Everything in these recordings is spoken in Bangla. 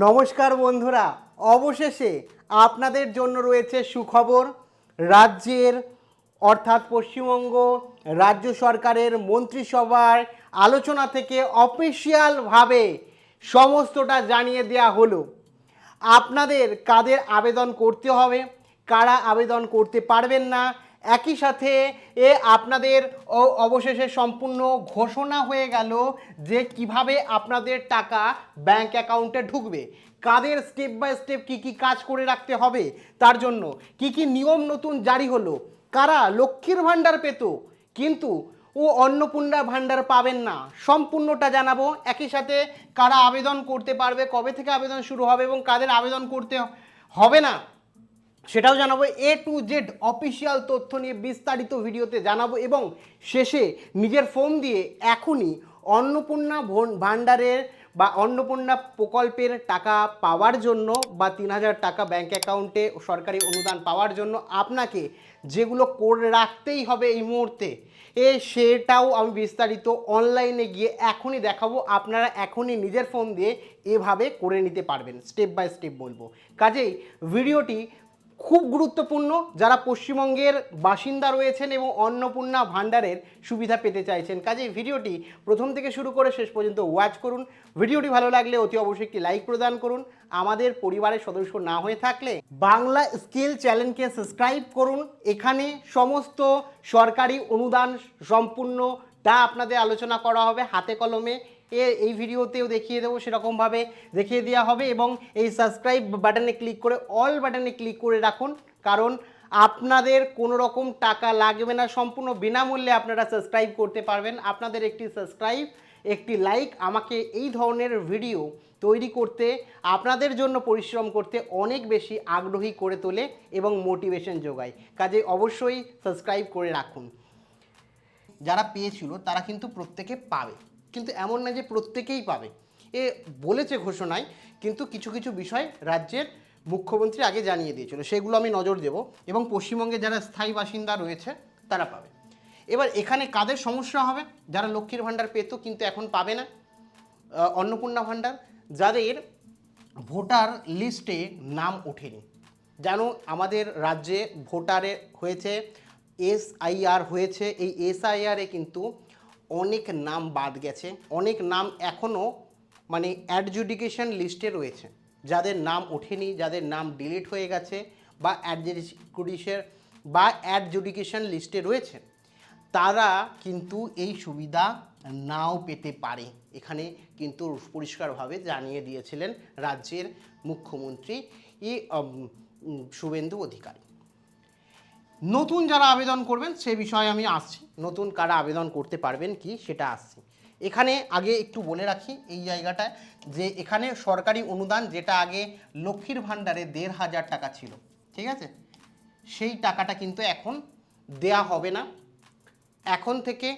নমস্কার বন্ধুরা, অবশেষে আপনাদের জন্য রয়েছে সুখবর। রাজ্যের অর্থাৎ পশ্চিমবঙ্গ রাজ্য সরকারের মন্ত্রিসভার আলোচনা থেকে অফিসিয়ালভাবে সমস্তটা জানিয়ে দেওয়া হলো। আপনাদের কাদের আবেদন করতে হবে, কারা আবেদন করতে পারবেন না, একই সাথে আপনাদের অবশেষে সম্পূর্ণ ঘোষণা হয়ে গেল যে কিভাবে আপনাদের টাকা ব্যাংক অ্যাকাউন্টে ঢুকবে, কাদের স্টেপ বাই স্টেপ কী কী কাজ করে রাখতে হবে, তার জন্য কি কি নিয়ম নতুন জারি হলো, কারা লক্ষ্মীর ভাণ্ডার পেত কিন্তু অন্নপূর্ণা ভাণ্ডার পাবেন না, সম্পূর্ণটা জানাবো। একই সাথে কারা আবেদন করতে পারবে, কবে থেকে আবেদন শুরু হবে এবং কাদের আবেদন করতে হবে না সেটাও জানাবো। A to Z অফিসিয়াল তথ্য নিয়ে বিস্তারিত ভিডিওতে জানাবো এবং শেষে নিজের ফোন দিয়ে এখনই অন্নপূর্ণা ভাণ্ডারের বা অন্নপূর্ণা প্রকল্পের টাকা পাওয়ার জন্য বা ৩,০০০ টাকা ব্যাংক অ্যাকাউন্টে সরকারি অনুদান পাওয়ার জন্য আপনাকে যেগুলো করে রাখতেই হবে এই মুহূর্তে সেটাও আমি বিস্তারিত অনলাইনে গিয়ে এখনই দেখাবো। আপনারা এখনই নিজের ফোন দিয়ে এভাবে করে নিতে পারবেন, স্টেপ বাই স্টেপ বলবো। কাজেই ভিডিওটি খুব গুরুত্বপূর্ণ যারা পশ্চিমবঙ্গের বাসিন্দা রয়েছেন এবং অন্নপূর্ণা ভাণ্ডারের সুবিধা পেতে চাইছেন। কাজেই ভিডিওটি প্রথম থেকে শুরু করে শেষ পর্যন্ত ওয়াচ করুন। ভিডিওটি ভালো লাগলে অতি অবশ্যই একটি লাইক প্রদান করুন। আমাদের পরিবারের সদস্য না হয়ে থাকলে বাংলা স্কিল চ্যানেলকে সাবস্ক্রাইব করুন। এখানে সমস্ত সরকারি অনুদান সম্পূর্ণটা আপনাদের আলোচনা করা হবে হাতে কলমে। এই ভিডিওতেও দেখিয়ে দেবো, সেরকমভাবে দেখিয়ে দেওয়া হবে এবং এই সাবস্ক্রাইব বাটনে ক্লিক করে অল বাটনে ক্লিক করে রাখুন, কারণ আপনাদের কোনো রকম টাকা লাগবে না, সম্পূর্ণ বিনামূল্যে আপনারা সাবস্ক্রাইব করতে পারবেন। আপনাদের একটি সাবস্ক্রাইব, একটি লাইক আমাকে এই ধরনের ভিডিও তৈরি করতে, আপনাদের জন্য পরিশ্রম করতে অনেক বেশি আগ্রহী করে তোলে এবং মোটিভেশন যোগায়। কাজে অবশ্যই সাবস্ক্রাইব করে রাখুন। যারা পেয়েছিল তারা কিন্তু প্রত্যেকে পাবে, কিন্তু এমন না যে প্রত্যেকেই পাবে, বলেছে ঘোষণায়, কিন্তু কিছু কিছু বিষয় রাজ্যের মুখ্যমন্ত্রী আগে জানিয়ে দিয়েছিল, সেগুলো আমি নজর দেব এবং পশ্চিমবঙ্গে যারা স্থায়ী বাসিন্দা রয়েছে তারা পাবে। এবার এখানে কাদের সমস্যা হবে? যারা লক্ষ্মীর ভাণ্ডার পেত কিন্তু এখন পাবে না, অন্নপূর্ণা ভাণ্ডার, যাদের ভোটার লিস্টে নাম ওঠেনি। জানো আমাদের রাজ্যে ভোটারে হয়েছে SIR হয়েছে, এই SIR-এ কিন্তু অনেক নাম বাদ গেছে, অনেক নাম এখনও মানে অ্যাডজুডিকেশন লিস্টে রয়েছে, যাদের নাম ওঠেনি, যাদের নাম ডিলিট হয়ে গেছে বা অ্যাডজুডিকেশন লিস্টে রয়েছে, তারা কিন্তু এই সুবিধা নাও পেতে পারে। এখানে কিন্তু পরিষ্কারভাবে জানিয়ে দিয়েছিলেন রাজ্যের মুখ্যমন্ত্রী শুভেন্দু অধিকারী। নতুন যারা আবেদন করবেন সে বিষয়ে আমি আসছি, নতুন কারা আবেদন করতে পারবেন কি সেটা আসছি। এখানে আগে একটু বলে রাখি এই জায়গাটায় যে এখানে সরকারি অনুদান যেটা আগে লক্ষ্মীর ভাণ্ডারে ১,৫০০ টাকা ছিল, ঠিক আছে, সেই টাকাটা কিন্তু এখন দেয়া হবে না। এখন থেকে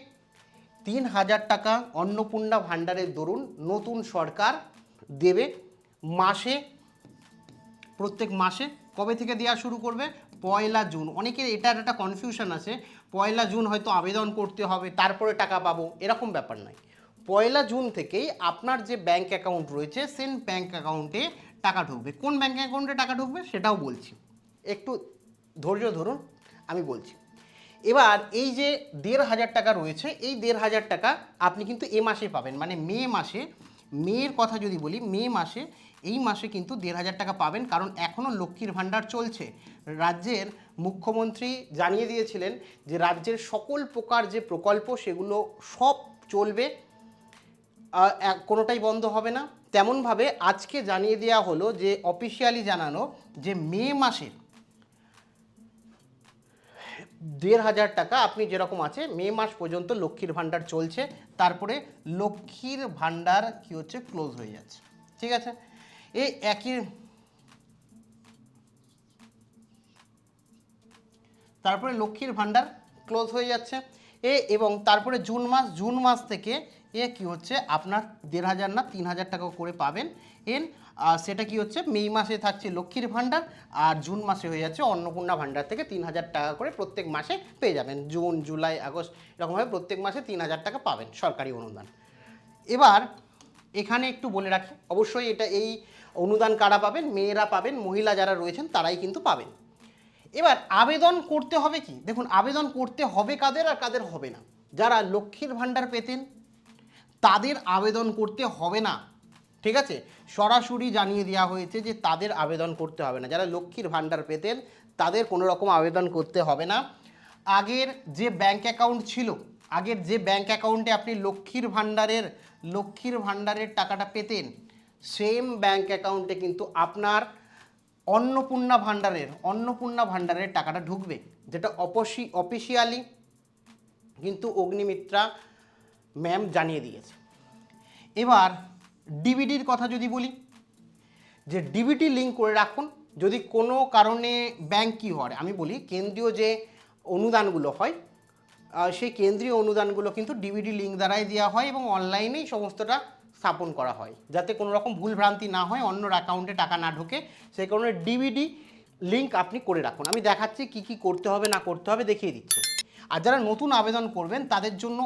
৩,০০০ টাকা অন্নপূর্ণা ভাণ্ডারের দরুন নতুন সরকার দেবে মাসে, প্রত্যেক মাসে। কবে থেকে দেওয়া শুরু করবে? ১লা জুন। অনেকের এটার একটা কনফিউশন আছে, ১লা জুন হয়তো আবেদন করতে হবে তারপরে টাকা পাবো, এরকম ব্যাপার নয়। ১লা জুন থেকেই আপনার যে ব্যাংক অ্যাকাউন্ট রয়েছে সেই ব্যাংক অ্যাকাউন্টে টাকা ঢুকবে। কোন ব্যাংক অ্যাকাউন্টে টাকা ঢুকবে সেটাও বলছি, একটু ধৈর্য ধরুন, আমি বলছি। এবার এই যে ১,৫০০ টাকা রয়েছে, এই ১,৫০০ টাকা আপনি কিন্তু এ মাসে পাবেন, মানে মে মাসে, মেয়ের কথা যদি বলি, মে মাসে, এই মাসে কিন্তু ১,৫০০ টাকা পাবেন, কারণ এখনও লক্ষ্মীর ভাণ্ডার চলছে। রাজ্যের মুখ্যমন্ত্রী জানিয়ে দিয়েছিলেন যে রাজ্যের সকল প্রকার যে প্রকল্প সেগুলো সব চলবে, কোনোটাই বন্ধ হবে না। তেমনভাবে আজকে জানিয়ে দেওয়া হলো যে অফিসিয়ালি জানানো যে মে মাসে ১,৫০০ টাকা আপনি যেরকম আছে মে মাস পর্যন্ত লক্ষ্মীর ভাণ্ডার চলছে, তারপরে লক্ষ্মীর ভাণ্ডার কি হচ্ছে ক্লোজ হয়ে যাচ্ছে, ঠিক আছে। এই একই তারপরে লক্ষ্মীর ভাণ্ডার ক্লোজ হয়ে যাচ্ছে এবং তারপরে জুন মাস থেকে কি হচ্ছে আপনার ১,৫০০ না ৩,০০০ টাকা করে পাবেন। সেটা কি হচ্ছে মে মাসে থাকছে লক্ষ্মীর ভাণ্ডার আর জুন মাসে হয়ে যাচ্ছে অন্নপূর্ণা ভাণ্ডার থেকে ৩,০০০ টাকা করে প্রত্যেক মাসে পেয়ে যাবেন। জুন, জুলাই, আগস্ট এরকমভাবে প্রত্যেক মাসে ৩,০০০ টাকা পাবেন সরকারি অনুদান। এবার এখানে একটু বলে রাখি, অবশ্যই এটা এই অনুদান কারা পাবেন? মেয়েরা পাবেন, মহিলা যারা রয়েছেন তারাই কিন্তু পাবেন। এবার আবেদন করতে হবে কি, দেখুন আবেদন করতে হবে কাদের আর কাদের হবে না। যারা লক্ষ্মীর ভাণ্ডার পেতেন তাদের আবেদন করতে হবে না, ঠিক আছে, সরাসরি জানিয়ে দেওয়া হয়েছে যে তাদের আবেদন করতে হবে না। যারা লক্ষ্মীর ভাণ্ডার পেতেন তাদের কোনো রকম আবেদন করতে হবে না। আগের যে ব্যাংক অ্যাকাউন্ট ছিল, আগের যে ব্যাংক অ্যাকাউন্টে আপনি লক্ষ্মীর ভাণ্ডারের টাকাটা পেতেন, সেম ব্যাংক অ্যাকাউন্টে কিন্তু আপনার অন্নপূর্ণা ভাণ্ডারের টাকাটা ঢুকবে, যেটা অফিসিয়ালি কিন্তু অগ্নিমিত্রা ম্যাম জানিয়ে দিয়েছে। এবার ডিবিটির কথা যদি বলি, যে ডিবিটি লিঙ্ক করে রাখুন। যদি কোনো কারণে ব্যাংক কী হয়, আমি বলি কেন্দ্রীয় যে অনুদানগুলো হয় সেই কেন্দ্রীয় অনুদানগুলো কিন্তু ডিবিটি লিঙ্ক দ্বারাই দেওয়া হয় এবং অনলাইনেই সমস্তটা স্থাপন করা হয়, যাতে কোনো রকম ভুলভ্রান্তি না হয়, অন্যর অ্যাকাউন্টে টাকা না ঢোকে, সেই কারণে ডিবিটি লিঙ্ক আপনি করে রাখুন। আমি দেখাচ্ছি কি কি করতে হবে না করতে হবে, দেখিয়ে দিচ্ছি। আর যারা নতুন আবেদন করবেন তাদের জন্য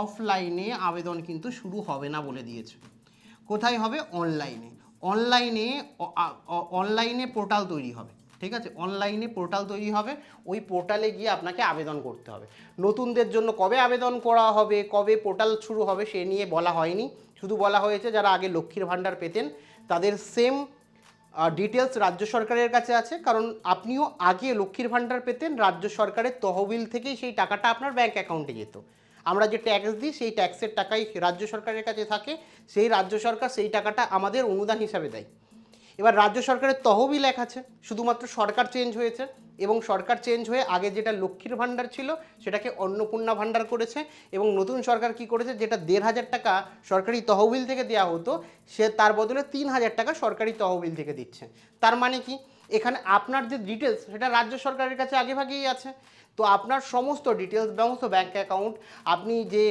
অফলাইনে আবেদন কিন্তু শুরু হবে না বলে দিয়েছে। কোথায় হবে? অনলাইনে পোর্টাল তৈরি হবে, ঠিক আছে, অনলাইনে পোর্টাল তৈরি হবে, ওই পোর্টালে গিয়ে আপনাকে আবেদন করতে হবে। নতুনদের জন্য কবে আবেদন করা হবে, কবে পোর্টাল শুরু হবে সে নিয়ে বলা হয়নি, শুধু বলা হয়েছে যারা আগে লক্ষ্মীর ভাণ্ডার পেতেন তাদের সেম ডিটেলস রাজ্য সরকারের কাছে আছে। কারণ আপনিও আগে লক্ষ্মীর ভাণ্ডার পেতেন, রাজ্য সরকারের তহবিল থেকেই সেই টাকাটা আপনার ব্যাংক অ্যাকাউন্টে যেত। আমরা যে ট্যাক্স দিই সেই ট্যাক্সের টাকাই রাজ্য সরকারের কাছে থাকে, সেই রাজ্য সরকার সেই টাকাটা আমাদের অনুদান হিসাবে দেয়। এবার রাজ্য সরকারের তহবিল এক আছে, শুধুমাত্র সরকার চেঞ্জ হয়েছে এবং সরকার চেঞ্জ হয়ে আগে যেটা লক্ষ্মীর ভাণ্ডার ছিল সেটাকে অন্নপূর্ণা ভাণ্ডার করেছে এবং নতুন সরকার কি করেছে, যেটা ১,৫০০ টাকা সরকারি তহবিল থেকে দেওয়া হতো সে তার বদলে ৩,০০০ টাকা সরকারি তহবিল থেকে দিচ্ছে। তার মানে কি, এখানে আপনার যে ডিটেলস সেটা রাজ্য সরকারের কাছে আগেভাগেই আছে। তো আপনার সমস্ত ডিটেলস, সমস্ত ব্যাঙ্ক অ্যাকাউন্ট, আপনি যে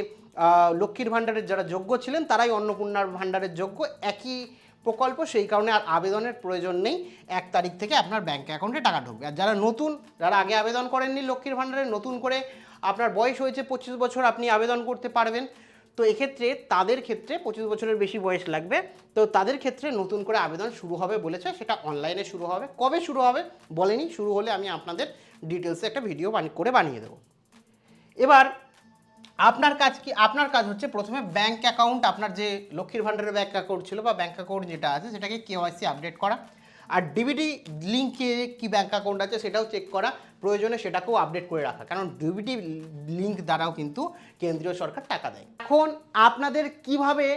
লক্ষ্মীর ভাণ্ডারের যারা যোগ্য ছিলেন তারাই অন্নপূর্ণার ভাণ্ডারের যোগ্য, একই প্রকল্প, সেই কারণে আর আবেদনের প্রয়োজন নেই। ১ তারিখ থেকে আপনার ব্যাঙ্ক অ্যাকাউন্টে টাকা ঢুকবে। আর যারা নতুন, যারা আগে আবেদন করেননি লক্ষ্মীর ভাণ্ডারে, নতুন করে আপনার বয়স হয়েছে ২৫ বছর, আপনি আবেদন করতে পারবেন। তো এক্ষেত্রে তাদের ক্ষেত্রে ২৫ বছরের বেশি বয়স লাগবে, তো তাদের ক্ষেত্রে নতুন করে আবেদন শুরু হবে বলেছে, সেটা অনলাইনে শুরু হবে। কবে শুরু হবে বলেনি, শুরু হলে আমি আপনাদের ডিটেলসে একটা ভিডিও বানিয়ে দেবো। এবার আপনার কাজ কি, আপনার কাজ হচ্ছে প্রথমে ব্যাঙ্ক অ্যাকাউন্ট, আপনার যে লক্ষ্মীর ভাণ্ডারের ব্যাঙ্ক অ্যাকাউন্ট ছিল বা ব্যাঙ্ক অ্যাকাউন্ট যেটা আছে সেটাকে কেওয়াইসি আপডেট করা, আর ডিবিটি লিঙ্কে কি ব্যাঙ্ক অ্যাকাউন্ট আছে সেটাও চেক করা, প্রয়োজনে সেটাকেও আপডেট করে রাখা, কারণ ডিবিটি লিঙ্ক দ্বারাও কিন্তু কেন্দ্রীয় সরকার টাকা দেয়। এখন আপনাদের কিভাবে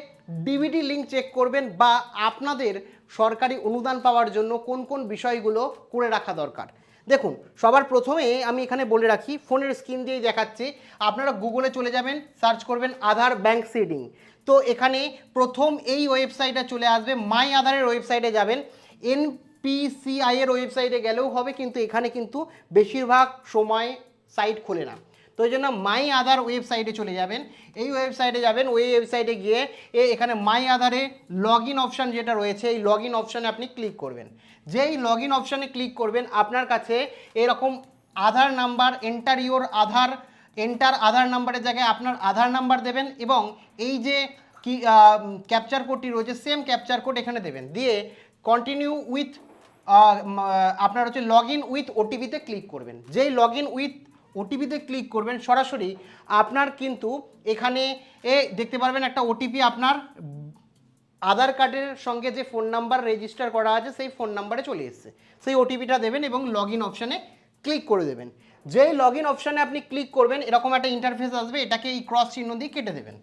ডিবিটি লিঙ্ক চেক করবেন বা আপনাদের সরকারি অনুদান পাওয়ার জন্য কোন কোন বিষয়গুলো করে রাখা দরকার, দেখুন সবার প্রথমে আমি এখানে বলে রাখি, ফোনের স্ক্রিন দিয়েই দেখাচ্ছি, আপনারা গুগলে চলে যাবেন, সার্চ করবেন আধার ব্যাংক সিডিং। তো এখানে প্রথম এই ওয়েবসাইটে চলে আসবে, মাই আধারের ওয়েবসাইটে যাবেন, এনপিসিআই এর ওয়েবসাইটে গেলেও হবে, কিন্তু এখানে কিন্তু বেশিরভাগ সময় সাইট খোলে না। তো এই জন্য মাই আধার ওয়েবসাইটে চলে যাবেন, এই ওয়েবসাইটে যাবেন, ওই ওয়েবসাইটে গিয়ে এখানে মাই আধারে লগ ইন অপশান যেটা রয়েছে, এই লগ ইন অপশানে আপনি ক্লিক করবেন। যেই লগ ইন অপশানে ক্লিক করবেন আপনার কাছে এরকম আধার নাম্বার, এন্টার আধার নাম্বারের জায়গায় আপনার আধার নাম্বার দেবেন এবং এই যে কি ক্যাপচার কোডটি রয়েছে সেম ক্যাপচার কোড এখানে দেবেন, দিয়ে কন্টিনিউ উইথ আপনার হচ্ছে লগ ইন উইথ ওটিপিতে ক্লিক করবেন। যেই লগ ইন উইথ ওটিপিতে ক্লিক করবেন সরাসরি আপনার কিন্তু এখানে দেখতে পারবেন একটা ওটিপি আপনার আধার কার্ডের সঙ্গে যে ফোন নাম্বার রেজিস্টার করা আছে সেই ফোন নাম্বারে চলে এসেছে, সেই ওটিপিটা দেবেন এবং লগ ইন অপশানে ক্লিক করে দেবেন। যেই লগ ইন অপশানে আপনি ক্লিক করবেন এরকম একটা ইন্টারফেস আসবে, এটাকে এই ক্রস চিহ্ন দিয়ে কেটে দেবেন।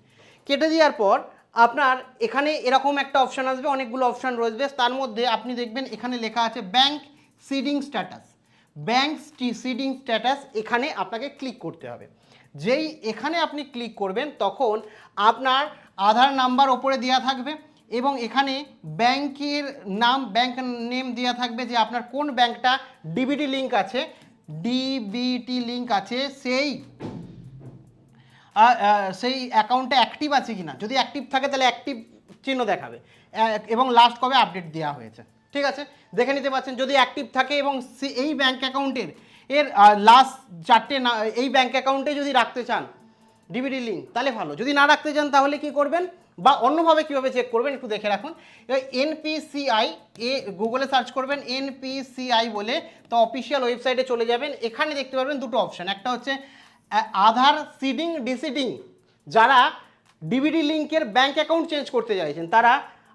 কেটে দেওয়ার পর আপনার এখানে এরকম একটা অপশান আসবে, অনেকগুলো অপশান রয়েছে, তার মধ্যে আপনি দেখবেন এখানে লেখা আছে bank seeding status. Bank seeding status এখানে আপনাকে ক্লিক করতে হবে। যেই এখানে আপনি ক্লিক করবেন তখন আপনার আধার নাম্বার ওপরে দেওয়া থাকবে এবং এখানে ব্যাংকের নাম, ব্যাংক নেম দেওয়া থাকবে, যে আপনার কোন ব্যাংকটা ডিবিটি লিঙ্ক আছে, সেই অ্যাকাউন্টটা অ্যাক্টিভ আছে কিনা, যদি অ্যাক্টিভ থাকে তাহলে অ্যাক্টিভ চিহ্ন দেখাবে এবং লাস্ট কবে আপডেট দেওয়া হয়েছে, ঠিক আছে, দেখে নিতে পারছেন। যদি অ্যাক্টিভ থাকে এবং এই ব্যাংক অ্যাকাউন্টের লাস্ট 4টে এই ব্যাংক অ্যাকাউন্টে যদি রাখতে চান ডিবিটি লিঙ্ক তাহলে ভালো, যদি না রাখতে চান তাহলে কি করবেন, বা অন্যভাবে কীভাবে চেক করবেন একটু দেখে রাখুন। এবার এনপিসিআই গুগলে সার্চ করবেন এনপিসিআই বলে, তো অফিসিয়াল ওয়েবসাইটে চলে যাবেন। এখানে দেখতে পারবেন দুটো অপশান, একটা হচ্ছে আধার সিডিং ডিসিডিং, যারা ডিবিডি লিঙ্কের ব্যাঙ্ক অ্যাকাউন্ট চেঞ্জ করতে চাইছেন তারা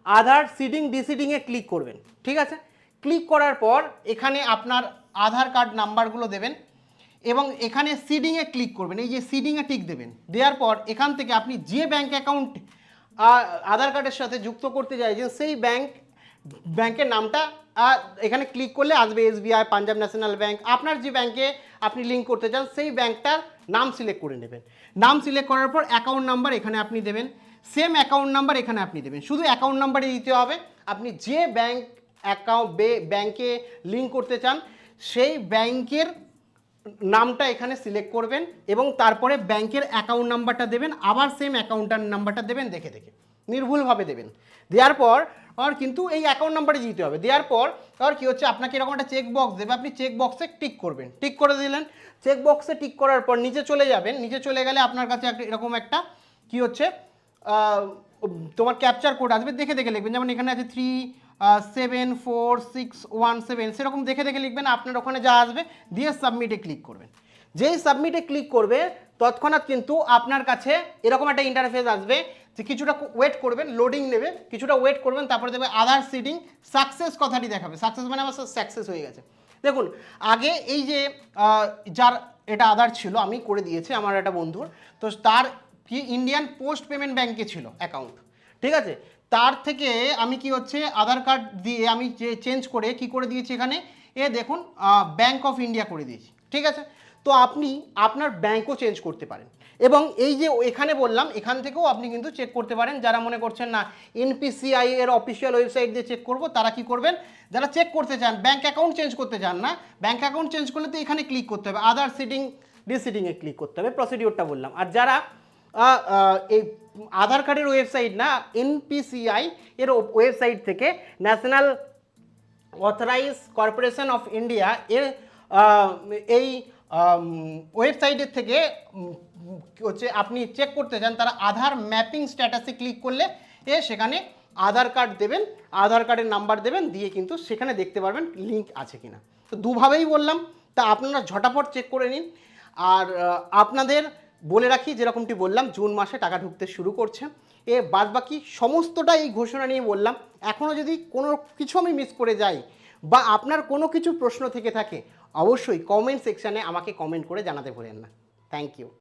আধার সিডিং ডিসিডিংয়ে ক্লিক করবেন, ঠিক আছে। ক্লিক করার পর এখানে আপনার আধার কার্ড নাম্বারগুলো দেবেন এবং এখানে সিডিংয়ে ক্লিক করবেন, এই যে সিডিংয়ে টিক দেবেন। দেওয়ার পর এখান থেকে আপনি যে ব্যাঙ্ক অ্যাকাউন্ট আধার কার্ডের সাথে যুক্ত করতে চাইছেন সেই ব্যাংকের নামটা এখানে ক্লিক করলে আসবে এসবিআই, পাঞ্জাব ন্যাশনাল ব্যাঙ্ক। আপনার যে ব্যাংকে আপনি লিঙ্ক করতে চান সেই ব্যাংকটার নাম সিলেক্ট করে নেবেন। নাম সিলেক্ট করার পর অ্যাকাউন্ট নাম্বার এখানে আপনি দেবেন, সেম অ্যাকাউন্ট নাম্বার এখানে আপনি দেবেন। শুধু অ্যাকাউন্ট নাম্বারই দিতে হবে। আপনি যে ব্যাংকে লিঙ্ক করতে চান সেই ব্যাংকের নামটা এখানে সিলেক্ট করবেন এবং তারপরে ব্যাংকের অ্যাকাউন্ট নাম্বারটা দেবেন, আবার সেম অ্যাকাউন্টার নাম্বারটা দেবেন, দেখে নির্ভুলভাবে দেবেন। দেওয়ার পর কিন্তু এই অ্যাকাউন্ট নাম্বারে দিতে হবে। দেওয়ার পর কী হচ্ছে, আপনাকে এরকম একটা চেক বক্স দেবে, আপনি চেক বক্সে টিক করবেন। টিক করে দিলেন, চেক বক্সে টিক করার পর নিচে চলে যাবেন। নিচে চলে গেলে আপনার কাছে এরকম একটা কী হচ্ছে তোমার ক্যাপচার কোড আসবে, দেখে লিখবেন। যেমন এখানে আছে 374617, সেরকম দেখে লিখবেন। আপনার ওখানে যা আসবে দিয়ে সাবমিটে ক্লিক করবেন। যেই সাবমিটে ক্লিক করবে তৎক্ষণাৎ কিন্তু আপনার কাছে এরকম একটা ইন্টারফেস আসবে যে কিছুটা ওয়েট করবেন, লোডিং নেবে, কিছুটা ওয়েট করবেন, তারপরে দেবে আধার সিডিং সাকসেস কথাটি দেখাবে। সাকসেস মানে আমার সাকসেস হয়ে গেছে। দেখুন আগে এই যে যার এটা আধার ছিল আমি করে দিয়েছি আমার একটা বন্ধুর, তো তার কি ইন্ডিয়ান পোস্ট পেমেন্ট ব্যাঙ্কে ছিল অ্যাকাউন্ট, ঠিক আছে। তার থেকে আমি কি হচ্ছে আধার কার্ড দিয়ে আমি চেঞ্জ করে কি করে দিয়েছি এখানে দেখুন ব্যাঙ্ক অফ ইন্ডিয়া করে দিয়েছি, ঠিক আছে। তো আপনি আপনার ব্যাঙ্কও চেঞ্জ করতে পারেন এবং এই যে এখানে বললাম এখান থেকেও আপনি কিন্তু চেক করতে পারেন। যারা মনে করছেন না এনপিসিআই এর অফিসিয়াল ওয়েবসাইট দিয়ে চেক করব, তারা কি করবেন, যারা চেক করতে চান ব্যাঙ্ক অ্যাকাউন্ট চেঞ্জ করতে চান না, ব্যাঙ্ক অ্যাকাউন্ট চেঞ্জ করলে তো এখানে ক্লিক করতে হবে, আধার সিডিং ডিসিডিংয়ে ক্লিক করতে হবে, প্রসিডিওরটা বললাম। আর যারা এই আধার কার্ডের ওয়েবসাইট না এনপিসিআই এর ওয়েবসাইট থেকে national authorize corporation of India এর এই ওয়েবসাইটের থেকে হচ্ছে আপনি চেক করতে চান, তারা আধার ম্যাপিং স্ট্যাটাসে ক্লিক করলে সেখানে আধার কার্ড দেবেন, আধার কার্ডের নাম্বার দেবেন, দিয়ে কিন্তু সেখানে দেখতে পারবেন লিঙ্ক আছে কিনা। তো দুভাবেই বললাম, তা আপনারা ঝটাপট চেক করে নিন। আর আপনাদের বলে রাখি যেরকমটি বললাম জুন মাসে টাকা ঢুকতে শুরু করছে, বাদবাকি সমস্তটা এই ঘোষণা নিয়ে বললাম। এখনও যদি কোনো কিছু আমি মিস করে যাই বা আপনার কোনো কিছু প্রশ্ন থেকে থাকে অবশ্যই কমেন্ট সেকশানে আমাকে কমেন্ট করে জানাতে ভুলেন না। Thank you.